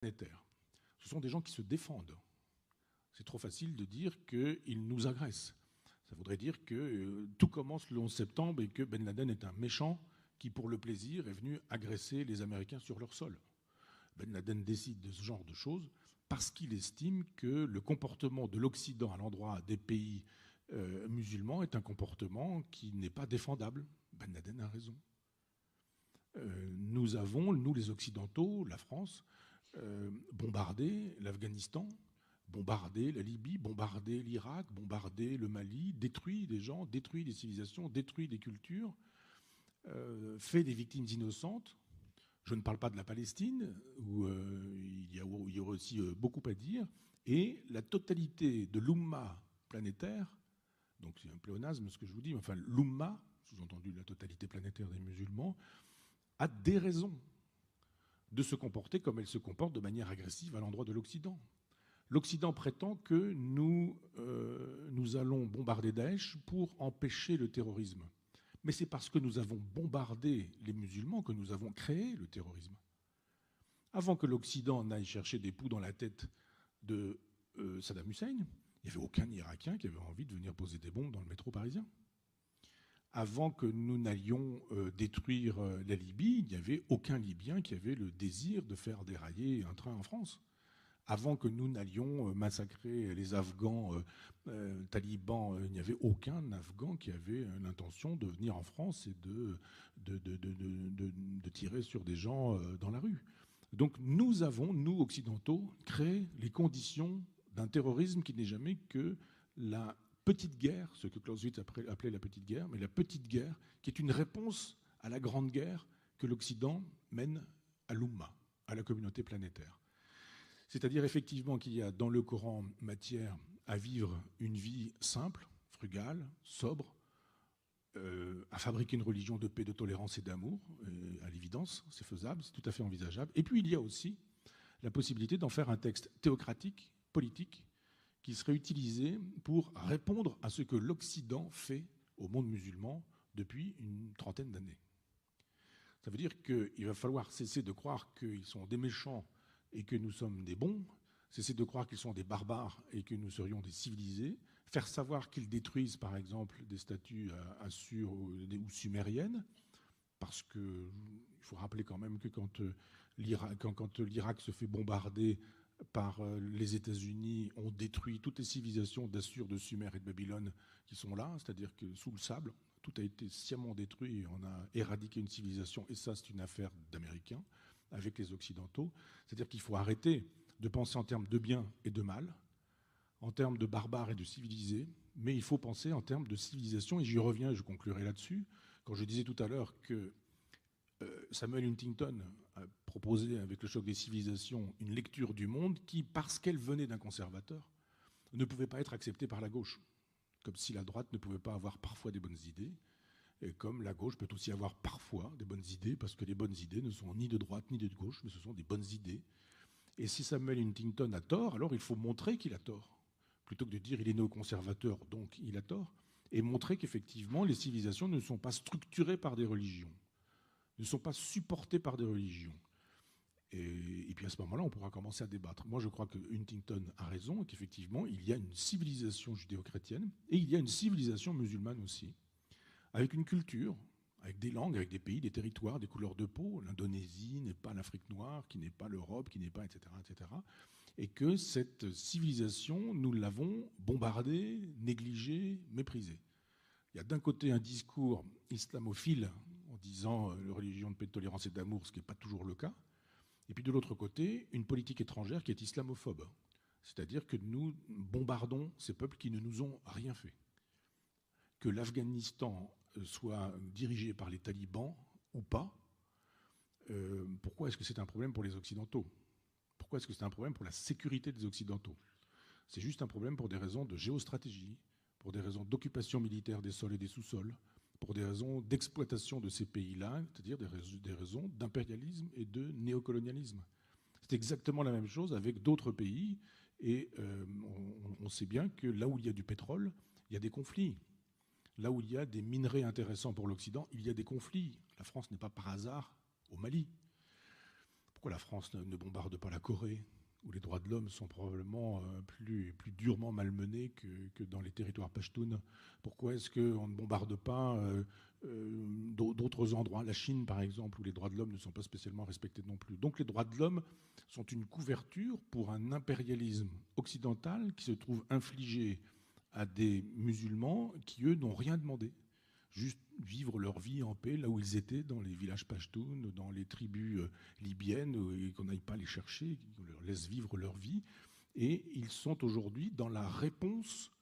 planétaire. Ce sont des gens qui se défendent. C'est trop facile de dire qu'ils nous agressent. Ça voudrait dire que tout commence le 11 septembre et que Ben Laden est un méchant qui, pour le plaisir, est venu agresser les Américains sur leur sol. Ben Laden décide de ce genre de choses parce qu'il estime que le comportement de l'Occident à l'endroit des pays musulmans est un comportement qui n'est pas défendable. Ben Laden a raison. Nous avons, nous les Occidentaux, la France, bombardé l'Afghanistan, bombardé la Libye, bombardé l'Irak, bombardé le Mali, détruit des gens, détruit des civilisations, détruit des cultures, fait des victimes innocentes. Je ne parle pas de la Palestine, où il y aurait aussi beaucoup à dire. Et la totalité de l'Oumma planétaire, donc c'est un pléonasme ce que je vous dis, mais enfin l'Oumma, sous-entendu la totalité planétaire des musulmans, a des raisons de se comporter comme elle se comporte de manière agressive à l'endroit de l'Occident. L'Occident prétend que nous allons bombarder Daesh pour empêcher le terrorisme. Mais c'est parce que nous avons bombardé les musulmans que nous avons créé le terrorisme. Avant que l'Occident n'aille chercher des poux dans la tête de Saddam Hussein, il n'y avait aucun Irakien qui avait envie de venir poser des bombes dans le métro parisien. Avant que nous n'allions détruire la Libye, il n'y avait aucun Libyen qui avait le désir de faire dérailler un train en France. Avant que nous n'allions massacrer les Afghans talibans, il n'y avait aucun Afghan qui avait l'intention de venir en France et de tirer sur des gens dans la rue. Donc nous avons, nous occidentaux, créé les conditions d'un terrorisme qui n'est jamais que la petite guerre, ce que Clausewitz appelait la petite guerre, mais la petite guerre qui est une réponse à la grande guerre que l'Occident mène à l'Oumma, à la communauté planétaire. C'est-à-dire effectivement qu'il y a dans le Coran matière à vivre une vie simple, frugale, sobre, à fabriquer une religion de paix, de tolérance et d'amour. À l'évidence, c'est faisable, c'est tout à fait envisageable. Et puis il y a aussi la possibilité d'en faire un texte théocratique, politique, qui serait utilisé pour répondre à ce que l'Occident fait au monde musulman depuis une trentaine d'années. Ça veut dire qu'il va falloir cesser de croire qu'ils sont des méchants et que nous sommes des bons, cesser de croire qu'ils sont des barbares et que nous serions des civilisés, faire savoir qu'ils détruisent par exemple des statues assures ou sumériennes, parce qu'il faut rappeler quand même que quand l'Irak se fait bombarder par les États-Unis, on détruit toutes les civilisations d'Assur, de Sumer et de Babylone qui sont là, c'est-à-dire que sous le sable, tout a été sciemment détruit et on a éradiqué une civilisation, et ça c'est une affaire d'Américains avec les Occidentaux. C'est-à-dire qu'il faut arrêter de penser en termes de bien et de mal, en termes de barbares et de civilisés, mais il faut penser en termes de civilisation, et j'y reviens, je conclurai là-dessus. Quand je disais tout à l'heure que Samuel Huntington a proposé, avec le choc des civilisations, une lecture du monde qui, parce qu'elle venait d'un conservateur, ne pouvait pas être acceptée par la gauche. Comme si la droite ne pouvait pas avoir parfois des bonnes idées, et comme la gauche peut aussi avoir parfois des bonnes idées, parce que les bonnes idées ne sont ni de droite ni de gauche, mais ce sont des bonnes idées. Et si Samuel Huntington a tort, alors il faut montrer qu'il a tort. Plutôt que de dire il est néoconservateur, donc il a tort, et montrer qu'effectivement les civilisations ne sont pas structurées par des religions, ne sont pas supportées par des religions. Et puis à ce moment-là, on pourra commencer à débattre. Moi, je crois que Huntington a raison, et qu'effectivement, il y a une civilisation judéo-chrétienne, et il y a une civilisation musulmane aussi, avec une culture, avec des langues, avec des pays, des territoires, des couleurs de peau. L'Indonésie n'est pas l'Afrique noire, qui n'est pas l'Europe, qui n'est pas, etc., etc. Et que cette civilisation, nous l'avons bombardée, négligée, méprisée. Il y a d'un côté un discours islamophile en disant la religion de paix, de tolérance et d'amour, ce qui n'est pas toujours le cas. Et puis de l'autre côté, une politique étrangère qui est islamophobe. C'est-à-dire que nous bombardons ces peuples qui ne nous ont rien fait. Que l'Afghanistan soit dirigé par les talibans ou pas, pourquoi est-ce que c'est un problème pour les Occidentaux? Pourquoi est-ce que c'est un problème pour la sécurité des Occidentaux? C'est juste un problème pour des raisons de géostratégie, pour des raisons d'occupation militaire des sols et des sous-sols, pour des raisons d'exploitation de ces pays-là, c'est-à-dire des raisons d'impérialisme et de néocolonialisme. C'est exactement la même chose avec d'autres pays, et on sait bien que là où il y a du pétrole, il y a des conflits. Là où il y a des minerais intéressants pour l'Occident, il y a des conflits. La France n'est pas par hasard au Mali. Pourquoi la France ne bombarde pas la Corée, où les droits de l'homme sont probablement plus durement malmenés que dans les territoires pachtuns? Pourquoi est-ce qu'on ne bombarde pas d'autres endroits, la Chine par exemple, où les droits de l'homme ne sont pas spécialement respectés non plus? Donc les droits de l'homme sont une couverture pour un impérialisme occidental qui se trouve infligé à des musulmans qui, eux, n'ont rien demandé. Juste vivre leur vie en paix là où ils étaient, dans les villages pachtuns, dans les tribus libyennes, et qu'on n'aille pas les chercher, qu'on leur laisse vivre leur vie. Et ils sont aujourd'hui dans la réponse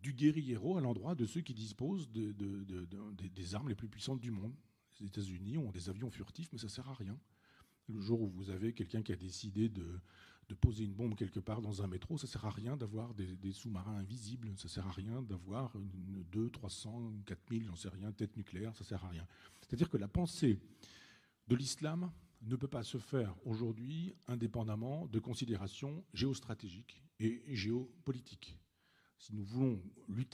du guérillero à l'endroit de ceux qui disposent des armes les plus puissantes du monde. Les États-Unis ont des avions furtifs, mais ça ne sert à rien. Le jour où vous avez quelqu'un qui a décidé de poser une bombe quelque part dans un métro, ça ne sert à rien d'avoir des sous-marins invisibles, ça ne sert à rien d'avoir 200, 300, 4000, j'en sais rien, têtes nucléaires, ça ne sert à rien. C'est-à-dire que la pensée de l'islam ne peut pas se faire aujourd'hui indépendamment de considérations géostratégiques et géopolitiques. Si nous voulons lutter